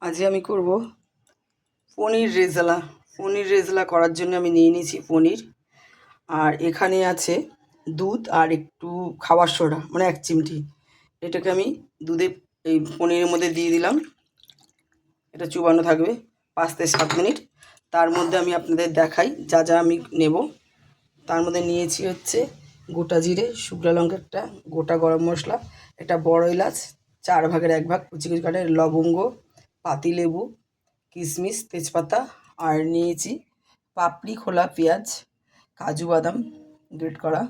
আজ আমি করব পনির রেজালা। পনির রেজালা করার জন্য আমি নিয়ে নিয়েছি পনির, আর এখানে আছে দুধ আর একটু খাবার সোডা, মানে 1 চিমটি। এটাকে আমি দুধে এই পনিরের মধ্যে দিয়ে দিলাম। এটা চুবানো থাকবে 5 থেকে 7 মিনিট। তার মধ্যে আমি আপনাদের দেখাই যা যা আমি নেব। তার মধ্যে নিয়েছি হচ্ছে গোটা জিরে, শুকনো লঙ্কা একটা, গোটা গরম মশলা, একটা বড় এলাচ 4 ভাগের 1 ভাগ কুচি কুচি কাটা, লবঙ্গ, পাতিলেবু, কিশমিশ, তেজপাতা, আর নিয়েছি পাপড়ি খোলা পেঁয়াজ, কাজু বাদাম গ্রেট করা।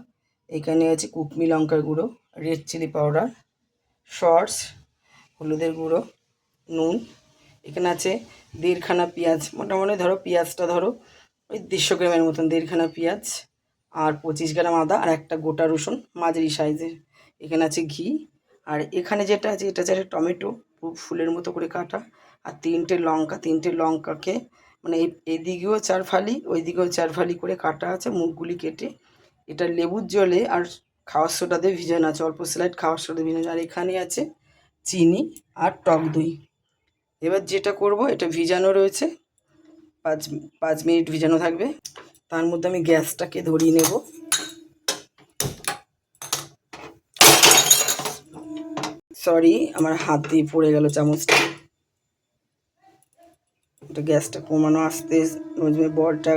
এখানে আছে কুকমি লঙ্কার গুঁড়ো, রেড চিলি পাউডার, সস, হলুদের গুঁড়ো, নুন। এখানে আছে 1.5 খানা পেঁয়াজ, মোটামুটি ধরো পেঁয়াজটা ধরো ওই 150 গ্রামের মতন, 1.5 খানা পেঁয়াজ, আর 25 গ্রাম আদা, আর একটা গোটা রসুন মাঝারি সাইজের। এখানে আছে ঘি, আর এখানে যেটা আছে এটা হচ্ছে টমেটো ফুলের মতো করে কাটা, আর 3টে লঙ্কা। 3টে লঙ্কাকে মানে এদিকেও 4 ফালি ওইদিকেও 4 ফালি করে কাটা আছে, মুখগুলি কেটে। এটা লেবুর জলে আর খাওয়ার সোডা দিয়ে ভিজানো আছে, অল্প স্লাইড খাওয়ার সোডা দিয়ে ভিজানো। আর এখানে আছে চিনি আর টক দই। এবার যেটা করব, এটা ভিজানো রয়েছে, 5 মিনিট ভিজানো থাকবে। তার মধ্যে আমি গ্যাসটাকে ধরিয়ে নেব। সরি, আমার হাত দিয়ে পড়ে গেল চামচটা। এটা গ্যাসটা কমানো, আসতে বলটা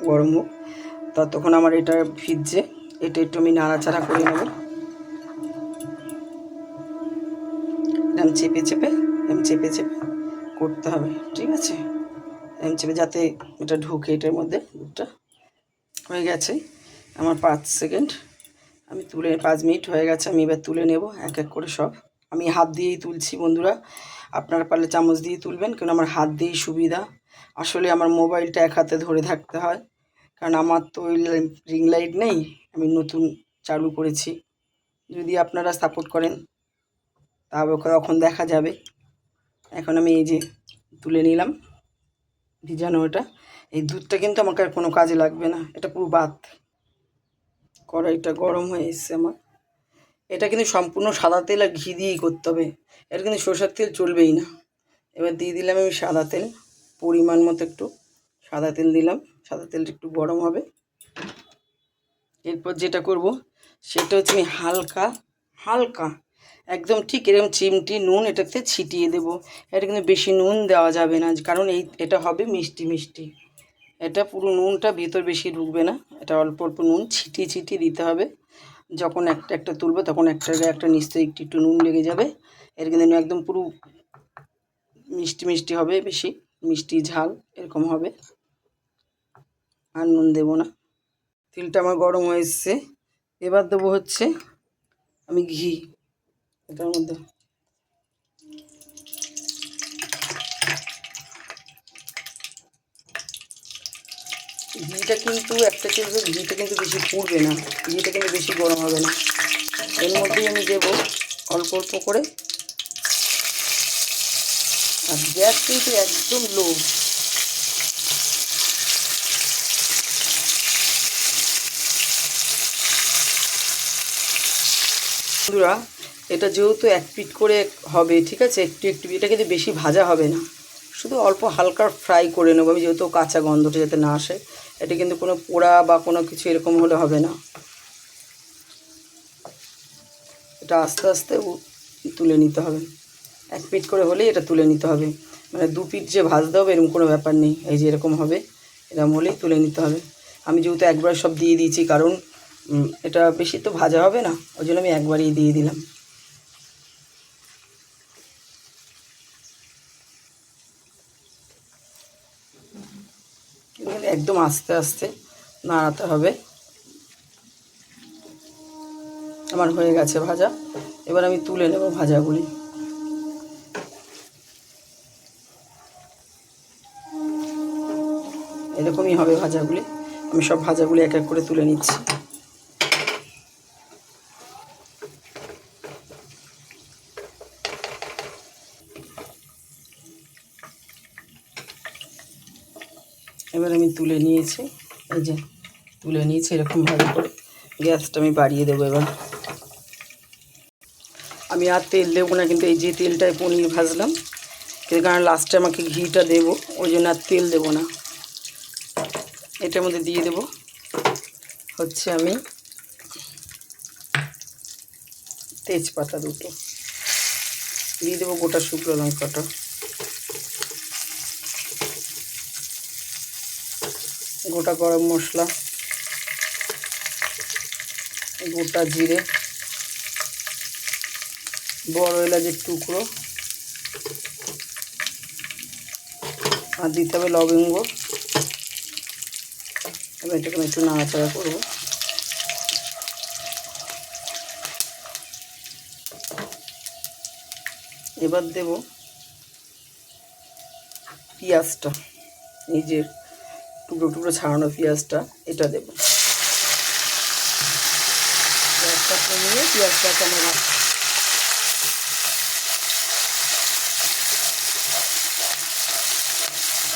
গরম হোক, ততক্ষণ আমার এটা ভিজছে। এটা একটু আমি নাড়াচাড়া করে নেব, এরকম চেপে চেপে করতে হবে, ঠিক আছে? এরকম চেপে যাতে এটা ঢুকে এটার মধ্যে। দুধটা হয়ে গেছে আমার 5 সেকেন্ড, আমি তুলে 5 মিনিট হয়ে গেছে। আমি এবার তুলে নেব এক এক করে সব। আমি হাত দিয়েই তুলছি বন্ধুরা, আপনারা পারলে চামচ দিয়ে তুলবেন, কারণ আমার হাত দিয়েই সুবিধা। আসলে আমার মোবাইলটা এক হাতে ধরে থাকতে হয়, কারণ আমার তো ওই রিং লাইট নেই, আমি নতুন চালু করেছি। যদি আপনারা সাপোর্ট করেন তবে তখন দেখা যাবে। এখন আমি এই যে তুলে নিলাম ভিজানো এটা। এই দুধটা কিন্তু আমাকে আর কোনো কাজে লাগবে না, এটা পুরো বাদ। কড়াইটা গরম হয়ে এসছে আমার। এটা কিন্তু সম্পূর্ণ সাদা তেল আর ঘি দিয়েই করতে হবে, এটা কিন্তু সরষের তেল চলবেই না। এবার দিয়ে দিলাম আমি সাদা তেল, পরিমাণ মতো একটু সাদা তেল দিলাম। সাদা তেলটা একটু গরম হবে। এরপর যেটা করব সেটা হচ্ছে আমি হালকা হালকা একদম ঠিক এরকম চিমটি নুন এটাতে ছিটিয়ে দেব। এটা কিন্তু বেশি নুন দেওয়া যাবে না, কারণ এটা হবে মিষ্টি মিষ্টি। এটা পুরো নুনটা ভিতর বেশি ঢুকবে না, এটা অল্প অল্প নুন ছিটিয়ে ছিটিয়ে দিতে হবে। যখন একটা একটা তুলবে তখন একটা একটা নিশ্চয়ই একটু একটু নুন লেগে যাবে। এর কিন্তু একদম পুরো মিষ্টি মিষ্টি হবে, বেশি মিষ্টি ঝাল এরকম হবে। আর নুন দেবো না। তেলটা আমার গরম হয়ে এসছে। এবার দেবো হচ্ছে আমি ঘি এটার মধ্যে। ঘিটা কিন্তু একটা চেলবে, ঘিটা কিন্তু বেশি পুড়বে না, ঘিটা কিন্তু বেশি গরম হবে না। এর মধ্যেই আমি দেবো অল্প অল্প করে, আর গ্যাস কিন্তু একদম লো। বন্ধুরা, এটা যেহেতু 1 পিঠ করে হবে, ঠিক আছে, একটু একটু, এটা কিন্তু বেশি ভাজা হবে না, শুধু অল্প হালকা ফ্রাই করে নেবো আমি, যেহেতু কাঁচা গন্ধটা যাতে না আসে। এটা কিন্তু কোনো পোড়া বা কোনো কিছু এরকম হলে হবে না। এটা আস্তে আস্তে তুলে নিতে হবে। 1 পিঠ করে হলেই এটা তুলে নিতে হবে, মানে 2 পিঠ যে ভাজতে হবে এরকম কোনো ব্যাপার নেই। এই যে এরকম হবে, এরকম হলেই তুলে নিতে হবে। আমি যেহেতু একবার সব দিয়ে দিয়েছি, কারণ এটা বেশি তো ভাজা হবে না, ওই জন্য আমি একবারই দিয়ে দিলাম। একদম আস্তে আস্তে নাড়াতে হবে। আমার হয়ে গেছে ভাজা, এবার আমি তুলে নেব ভাজাগুলি। এরকমই হবে ভাজাগুলি। আমি সব ভাজাগুলি এক এক করে তুলে নিচ্ছি। এবার আমি তুলে নিয়েছি, এই যে তুলে নিয়েছি এরকমভাবে করে। গ্যাসটা আমি বাড়িয়ে দেবো। এবার আমি আর তেল দেবো না, কিন্তু এই যে তেলটায় পনির ভাজলাম কারণ লাস্টে আমাকে ঘিটা দেবো, ওই জন্য আর তেল দেবো না। এটার মধ্যে দিয়ে দেবো হচ্ছে আমি তেজপাতা দুটো, দিয়ে দেবো গোটা শুকনো লঙ্কাটা, গোটা গরম মশলা, গোটা জিরে, বড় এলাচের টুকরো, আর দিতে হবে লবঙ্গ। এবার এটাকে একটু নাড়াচাড়া করবো। এবার দেব পেঁয়াজটা, এই যে টুকরো টুকরো ছাড়ানো পেঁয়াজটা, এটা দেব। পেঁয়াজটা কমিয়ে পেঁয়াজটাকে আমরা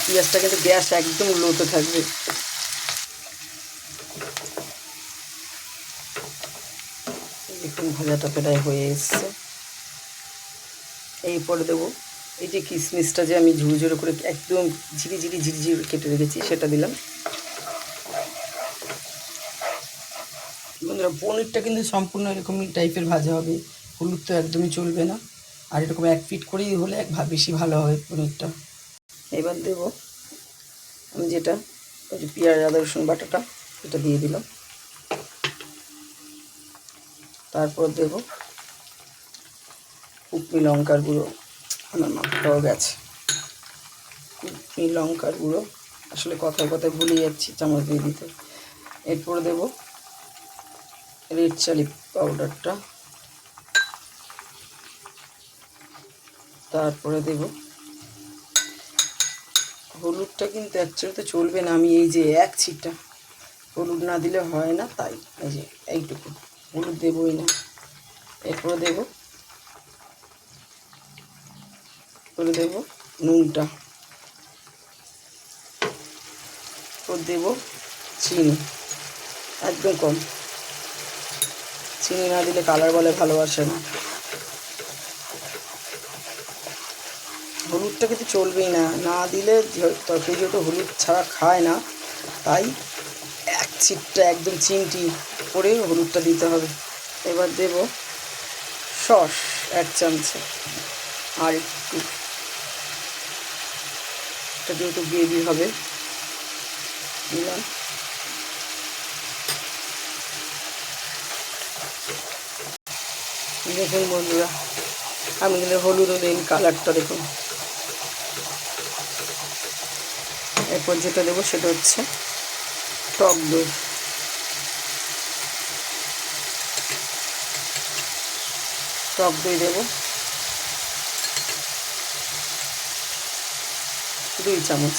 পেঁয়াজটা কিন্তু গ্যাস একদম লোতে থাকবে। দেখুন ভাজাটা প্রায় হয়ে এসছে। এরপরে দেবো এই যে কিশমিশটা যে আমি ঝুরঝুরে করে একদম ঝিরি কেটে রেখেছি, সেটা দিলাম। বন্ধুরা, পনিরটা কিন্তু সম্পূর্ণ এরকমই টাইপের ভাজা হবে, হলুদ তো একদমই চলবে না। আর এরকম এক ফিট করেই হলে বেশি ভালো হবে পনিরটা। এবার দেবো আমি যেটা ওই যে পেঁয়াজ আদা রসুন বাটাটা, এটা দিয়ে দিলাম। তারপর দেবো কুকমি লঙ্কার গুঁড়ো, আমার মাথাটাও গেছে, কুকমি লঙ্কার গুঁড়ো, আসলে কথায় কথায় ভুলে যাচ্ছি চামচ দিয়ে দিতে। এরপর দেবো রেড চিলি পাউডারটা, তারপরে দেব হলুদটা, কিন্তু অ্যাকচুয়ালি চলবে না, আমি এই যে এক ছিটা হলুদ না দিলে হয় না, তাই এই যে এইটুকু হলুদ দেবই না। এরপরে দেবো নুনটা, দেবো চিনি, একদম কম, চিনি না দিলে কালার বলে ভালোবাসে না। হলুদটা কিন্তু চলবেই না, না দিলে তরকারি যেহেতু হলুদ ছাড়া খায় না, তাই এক ছিটটা একদম চিমটি করে হলুদটা দিতে হবে। এবার দেব সস 1 চামচ, আর একটু, এটা যেহেতু গ্রেভি হবে দিলাম। দেখুন বন্ধুরা, আমি কিন্তু হলুদও দিন, কালারটা দেখুন। এরপর যেটা দেবো সেটা হচ্ছে টক দই, দেবো 2 চামচ।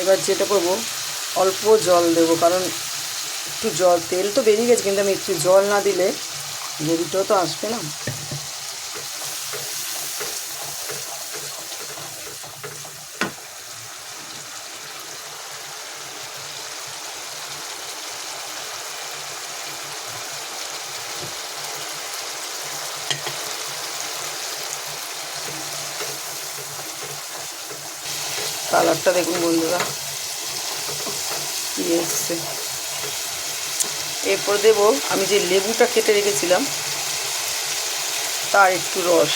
এবার যেটা করবো অল্প জল দেবো, কারণ একটু জল, তেল তো বেরিয়ে গেছে, কিন্তু আমি একটু জল না দিলে গ্রেভিটাও তো আসবে না। কালারটা দেখুন বন্ধুরা কি এসছে। এরপর দেবো আমি যে লেবুটা কেটে রেখেছিলাম তার একটু রস,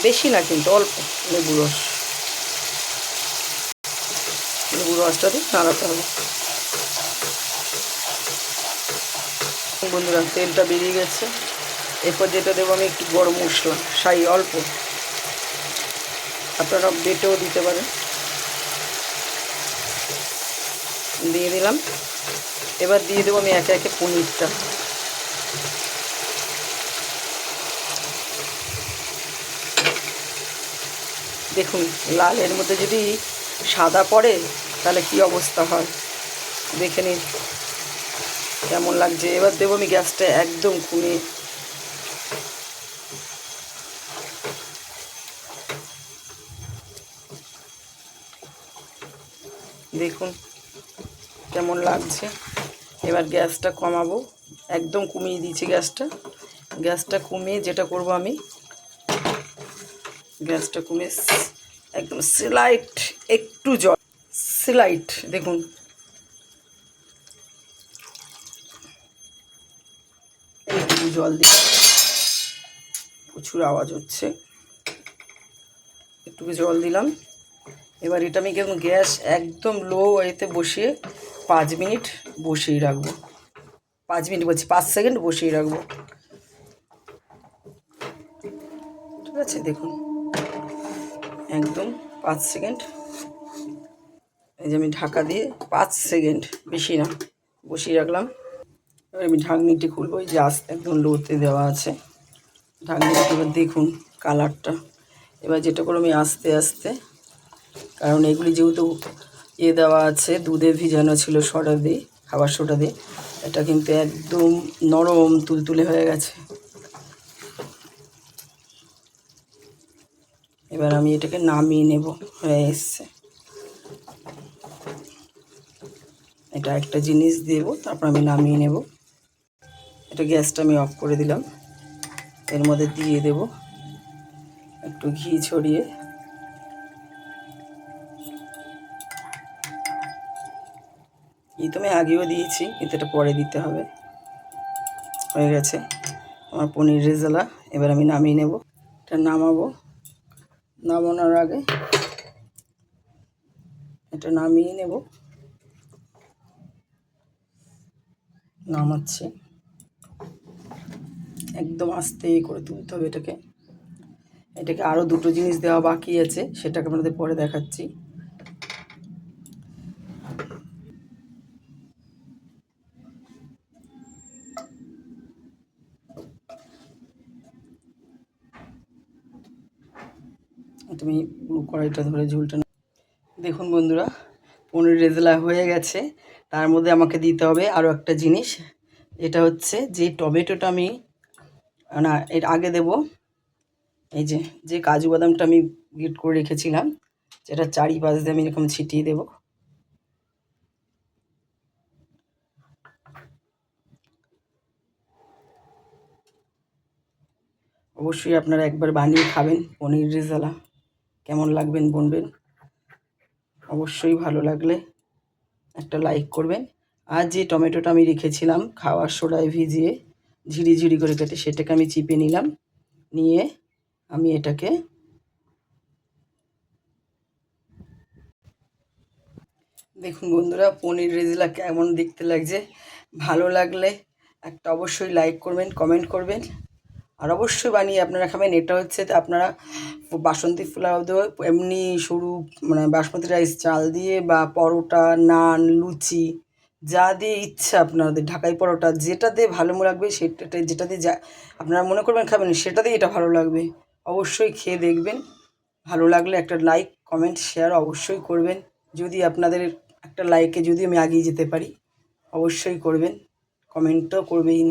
বেশি না কিন্তু অল্প লেবু রসটা দিয়ে নাড়াতে হবে। বন্ধুরা, তেলটা বেরিয়ে গেছে। এরপর যেটা দেবো আমি একটু গরম মশলা, অল্প, আপনারা বেটেও দিতে পারেন, দিয়ে দিলাম। এবার দিয়ে দেবো আমি একে একে পনিরটা। দেখুন লালের মধ্যে যদি সাদা পড়ে তাহলে কি অবস্থা হয়, দেখে নিন কেমন লাগছে। এবার দেবো আমি গ্যাসটা একদম কমিয়ে, দেখুন কেমন লাগছে। এবার গ্যাসটা কমাবো, একদম কমিয়ে দিয়েছি গ্যাসটা কমিয়ে যেটা করব আমি, গ্যাসটা কমিয়ে একদম স্লাইট একটু জল, স্লাইট দেখুন একটু জল দিই, প্রচুর আওয়াজ হচ্ছে, একটু জল দিলাম। এবার এটা আমি কেমন গ্যাস একদম লো এতে বসিয়ে 5 মিনিট বসিয়ে রাখবো, 5 মিনিট বলছি 5 সেকেন্ড বসিয়ে রাখবো, ঠিক আছে। দেখুন একদম 5 সেকেন্ড, এই যে আমি ঢাকা দিয়ে 5 সেকেন্ড, বেশি না, বসিয়ে রাখলাম। এবার আমি ঢাকনিটি খুলবো, এই যে আস্তে একদম লোতে দেওয়া আছে ঢাকনিটা। এবার দেখুন কালারটা। এবার যেটা করে আমি আস্তে আস্তে, কারণ এগুলি যেহেতু দেওয়া আছে, দুধে ভিজানো ছিল সোডা দিয়ে, খাবার সোডা দিয়ে, এটা কিন্তু একদম নরম তুলতুলে হয়ে গেছে। এবার আমি এটাকে নামিয়ে নেব, হয়ে এসছে। এটা একটা জিনিস দেব, তারপর আমি নামিয়ে নেব। এটা গ্যাসটা আমি অফ করে দিলাম। এর মধ্যে দিয়ে দেব একটু ঘি ছড়িয়ে, ঘি তো আমি আগেও দিয়েছি, কিন্তু এটা পরে দিতে হবে। হয়ে গেছে আমার পনির রেজালা। এবার আমি নামিয়ে নেব। এটা নামাবো, নামানোর আগে এটা নামিয়ে নেব, নামাচ্ছি। একদম আস্তে করে তুলতে হবে এটাকে। এটাকে আরও দুটো জিনিস দেওয়া বাকি আছে, সেটাকে আপনাদের পরে দেখাচ্ছি। তুমি পুরো কড়াইটা ধরে ঝুলটা, দেখুন বন্ধুরা পনির রেজালা হয়ে গেছে। তার মধ্যে আমাকে দিতে হবে আরও একটা জিনিস, এটা হচ্ছে যে টমেটোটা আমি না এর আগে দেব, এই যে কাজু বাদামটা আমি গ্রেট করে রেখেছিলাম, যেটা চারিপাশ দিয়ে আমি এরকম ছিটিয়ে দেব। অবশ্যই আপনারা একবার বানিয়ে খাবেন পনির রেজালা, কেমন লাগবেন বলবেন। অবশ্যই ভালো লাগলে একটা লাইক করবেন। আর যে টমেটোটা আমি রেখেছিলাম খাওয়ার সোডায় ভিজিয়ে ঝিরি করে কেটে, সেটাকে আমি চিপে নিলাম, নিয়ে আমি এটাকে, দেখুন বন্ধুরা পনির রেজালা কেমন দেখতে লাগছে। ভালো লাগলে একটা অবশ্যই লাইক করবেন, কমেন্ট করবেন, আর অবশ্যই বানিয়ে আপনারা খাবেন। এটা হচ্ছে আপনারা বাসন্তী পোলাও দিয়ে, এমনি সরু মানে বাসমতি রাইস চাল দিয়ে, বা পরোটা, নান, লুচি, যা দিয়ে ইচ্ছা আপনাদের, ঢাকাই পরোটা, যেটা দিয়ে ভালো লাগবে সেটা, যেটা দিয়ে যা আপনারা মনে করবেন খাবেন, সেটা দিয়ে এটা ভালো লাগবে। অবশ্যই খেয়ে দেখবেন। ভালো লাগলে একটা লাইক, কমেন্ট, শেয়ার অবশ্যই করবেন। যদি আপনাদের একটা লাইকে যদি আমি এগিয়ে যেতে পারি, অবশ্যই করবেন, কমেন্টও করবেই।